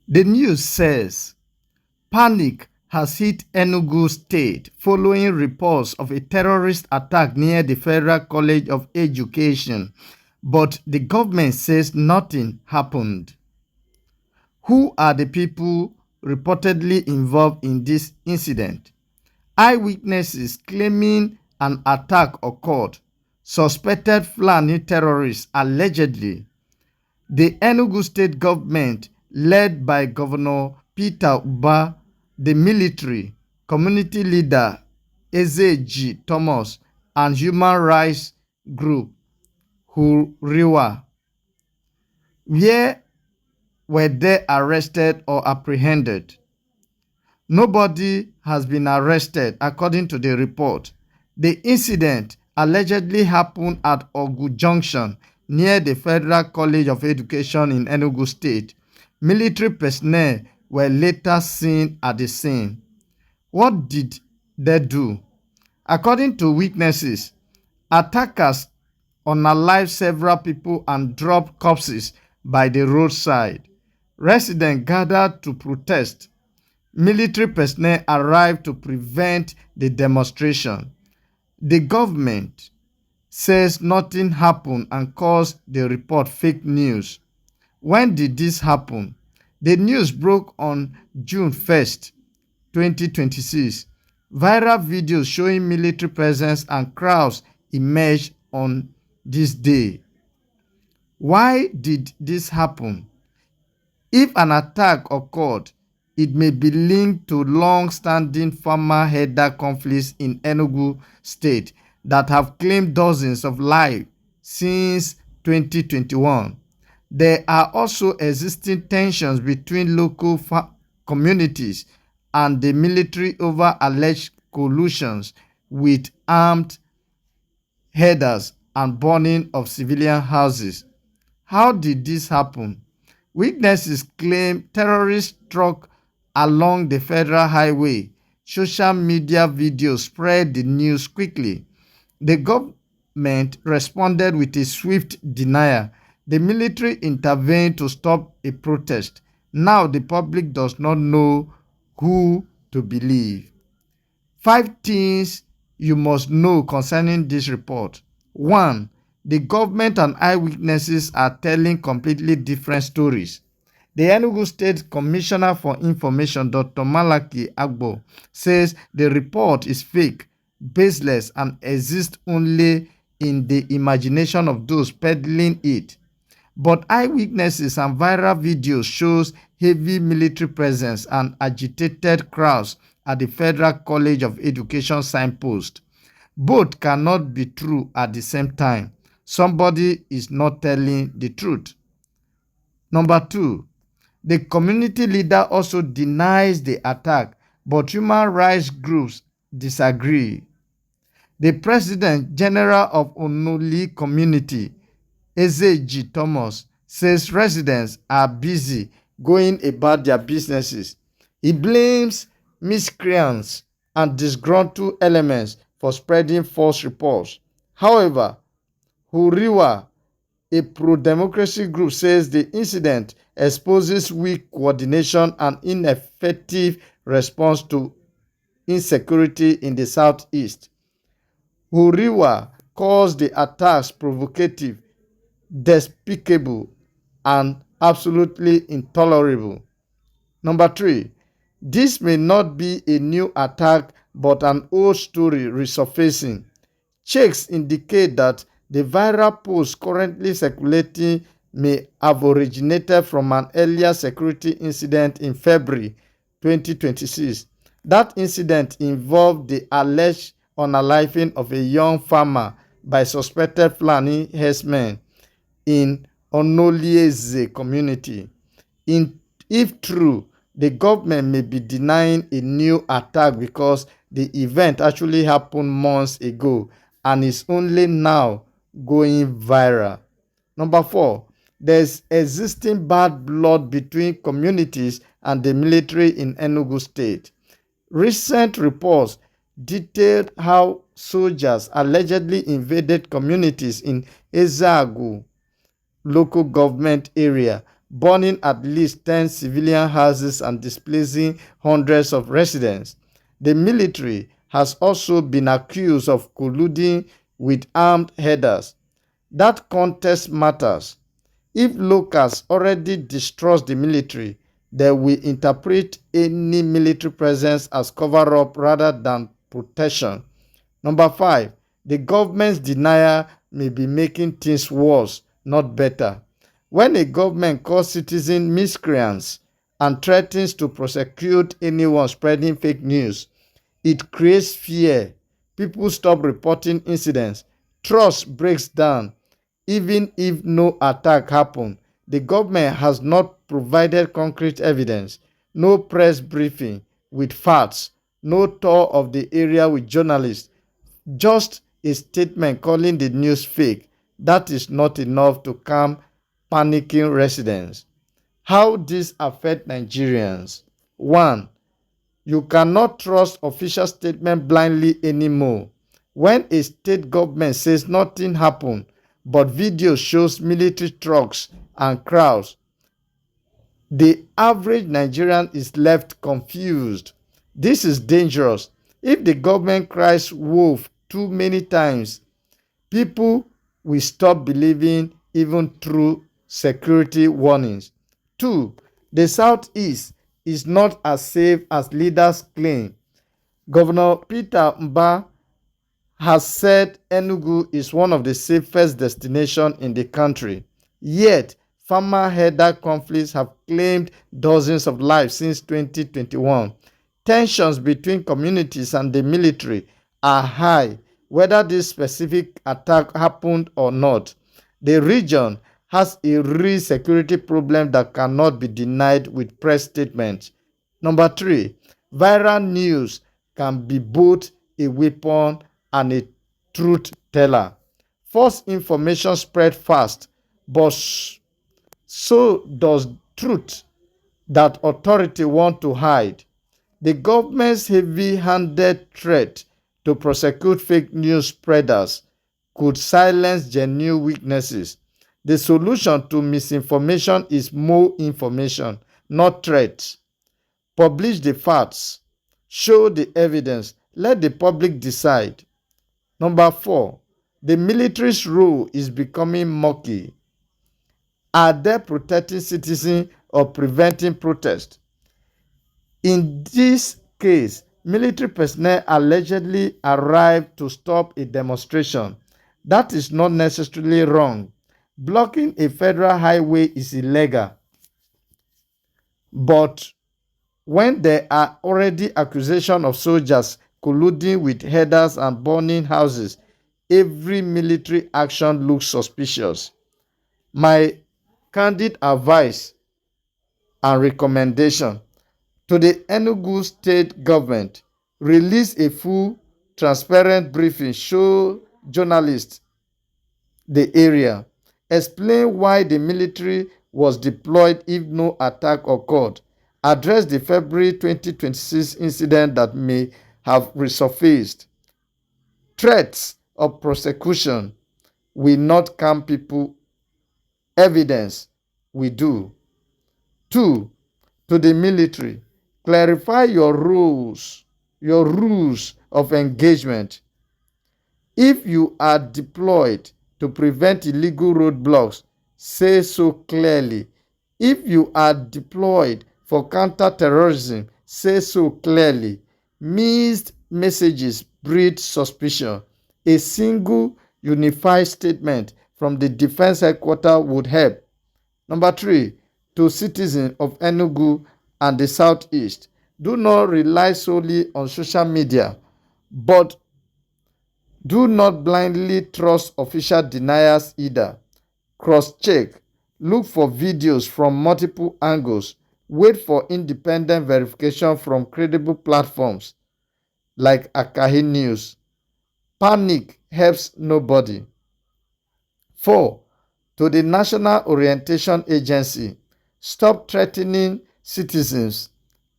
The news says panic has hit Enugu State following reports of a terrorist attack near the Federal College of Education, but the government says nothing happened. Who are the people reportedly involved in this incident? Eyewitnesses claiming an attack occurred. Suspected Fulani terrorists allegedly. The Enugu state government, led by Governor Peter Uba, the military, community leader Eze Thomas, and human rights group Huriwa, where were they arrested or apprehended? Nobody has been arrested, according to the report. The incident allegedly happened at Ogu Junction, near the Federal College of Education in Enugu State. Military personnel were later seen at the scene. What did they do? According to witnesses, attackers unalived several people and dropped corpses by the roadside. Residents gathered to protest. Military personnel arrived to prevent the demonstration. The government says nothing happened and calls the report fake news. When did this happen? The news broke on June 1st, 2026. Viral videos showing military presence and crowds emerged on this day. Why did this happen? If an attack occurred, it may be linked to long-standing farmer-herder conflicts in Enugu State that have claimed dozens of lives since 2021. There are also existing tensions between local communities and the military over alleged collusions with armed herders and burning of civilian houses. How did this happen? Witnesses claim terrorists struck along the federal highway. Social media videos spread the news quickly. The government responded with a swift denial. The military intervened to stop a protest. Now the public does not know who to believe. 5 things you must know concerning this report. 1. The government and eyewitnesses are telling completely different stories. The Enugu State Commissioner for Information, Dr. Malaki Agbo, says the report is fake, baseless, and exists only in the imagination of those peddling it. But eyewitnesses and viral videos shows heavy military presence and agitated crowds at the Federal College of Education signpost. Both cannot be true at the same time. Somebody is not telling the truth. Number 2, the community leader also denies the attack, but human rights groups disagree. The President General of Onoli Community, Eze Thomas, says residents are busy going about their businesses. He blames miscreants and disgruntled elements for spreading false reports. However, Huriwa, a pro-democracy group, says the incident exposes weak coordination and ineffective response to insecurity in the southeast. Huriwa calls the attacks provocative, despicable, and absolutely intolerable. Number 3, this may not be a new attack but an old story resurfacing. Checks indicate that the viral post currently circulating may have originated from an earlier security incident in February 2026. That incident involved the alleged unaliving of a young farmer by suspected Fulani herdsmen in Onolieze community. If true, the government may be denying a new attack because the event actually happened months ago and is only now going viral. Number 4, there's existing bad blood between communities and the military in Enugu State. Recent reports detailed how soldiers allegedly invaded communities in Enugu local government area, burning at least 10 civilian houses and displacing hundreds of residents. The military has also been accused of colluding with armed herders. That context matters. If locals already distrust the military, they will interpret any military presence as cover-up rather than protection. Number 5, the government's denial may be making things worse, not better. When a government calls citizens miscreants and threatens to prosecute anyone spreading fake news, it creates fear. People stop reporting incidents. Trust breaks down. Even if no attack happened, the government has not provided concrete evidence, no press briefing with facts, no tour of the area with journalists, just a statement calling the news fake. That is not enough to calm panicking residents. How this affect Nigerians? 1. You cannot trust official statement blindly anymore. When a state government says nothing happened, but video shows military trucks and crowds, the average Nigerian is left confused. This is dangerous. If the government cries wolf too many times, people will stop believing even through security warnings. 2. The Southeast is not as safe as leaders claim. Governor Peter Mba has said Enugu is one of the safest destinations in the country. Yet, farmer-herder conflicts have claimed dozens of lives since 2021. Tensions between communities and the military are high, whether this specific attack happened or not. The region has a real security problem that cannot be denied with press statements. Number 3, viral news can be both a weapon and a truth teller. False information spread fast, but so does truth that authority want to hide. The government's heavy-handed threat to prosecute fake news spreaders could silence genuine weaknesses. The solution to misinformation is more information, not threats. Publish the facts, show the evidence, let the public decide. Number 4, the military's role is becoming murky. Are they protecting citizens or preventing protest? In this case, military personnel allegedly arrived to stop a demonstration. That is not necessarily wrong. Blocking a federal highway is illegal. But when there are already accusations of soldiers colluding with herders and burning houses, every military action looks suspicious. My candid advice and recommendation to the Enugu state government: release a full, transparent briefing, show journalists the area, explain why the military was deployed if no attack occurred, address the February 2026 incident that may have resurfaced. Threats of prosecution will not calm people, evidence will do. 2. To the military, clarify your rules of engagement. If you are deployed to prevent illegal roadblocks, say so clearly. If you are deployed for counter-terrorism, say so clearly. Mixed messages breed suspicion. A single unified statement from the defense headquarters would help. Number 3, to citizens of Enugu and the Southeast, do not rely solely on social media, but do not blindly trust official deniers either. Cross-check, look for videos from multiple angles, wait for independent verification from credible platforms like Akahi News. Panic helps nobody. 4. To the National Orientation Agency, stop threatening citizens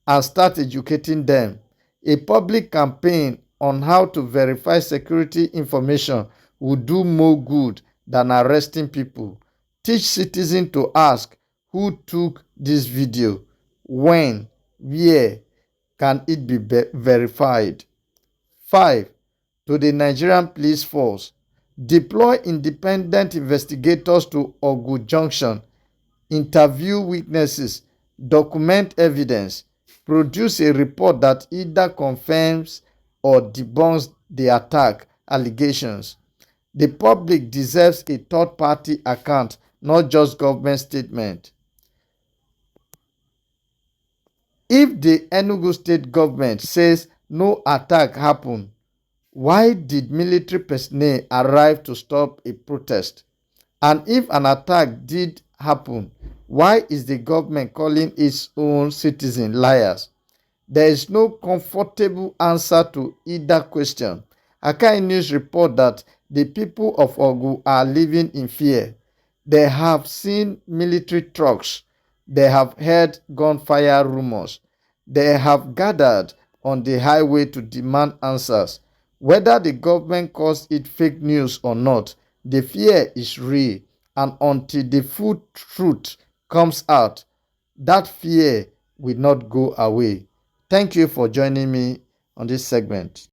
and start educating them. A public campaign on how to verify security information would do more good than arresting people. Teach citizens to ask, who took this video, when, where can it be verified? 5. To the Nigerian police force, deploy independent investigators to Ogu Junction, interview witnesses, document evidence, produce a report that either confirms or debunks the attack allegations. The public deserves a third-party account, not just government statement. If the Enugu state government says no attack happened, why did military personnel arrive to stop a protest? And if an attack did happen, why is the government calling its own citizens liars? There is no comfortable answer to either question. Akai News report that the people of Ogu are living in fear. They have seen military trucks. They have heard gunfire rumors. They have gathered on the highway to demand answers. Whether the government calls it fake news or not, the fear is real, and until the full truth comes out, that fear will not go away. Thank you for joining me on this segment.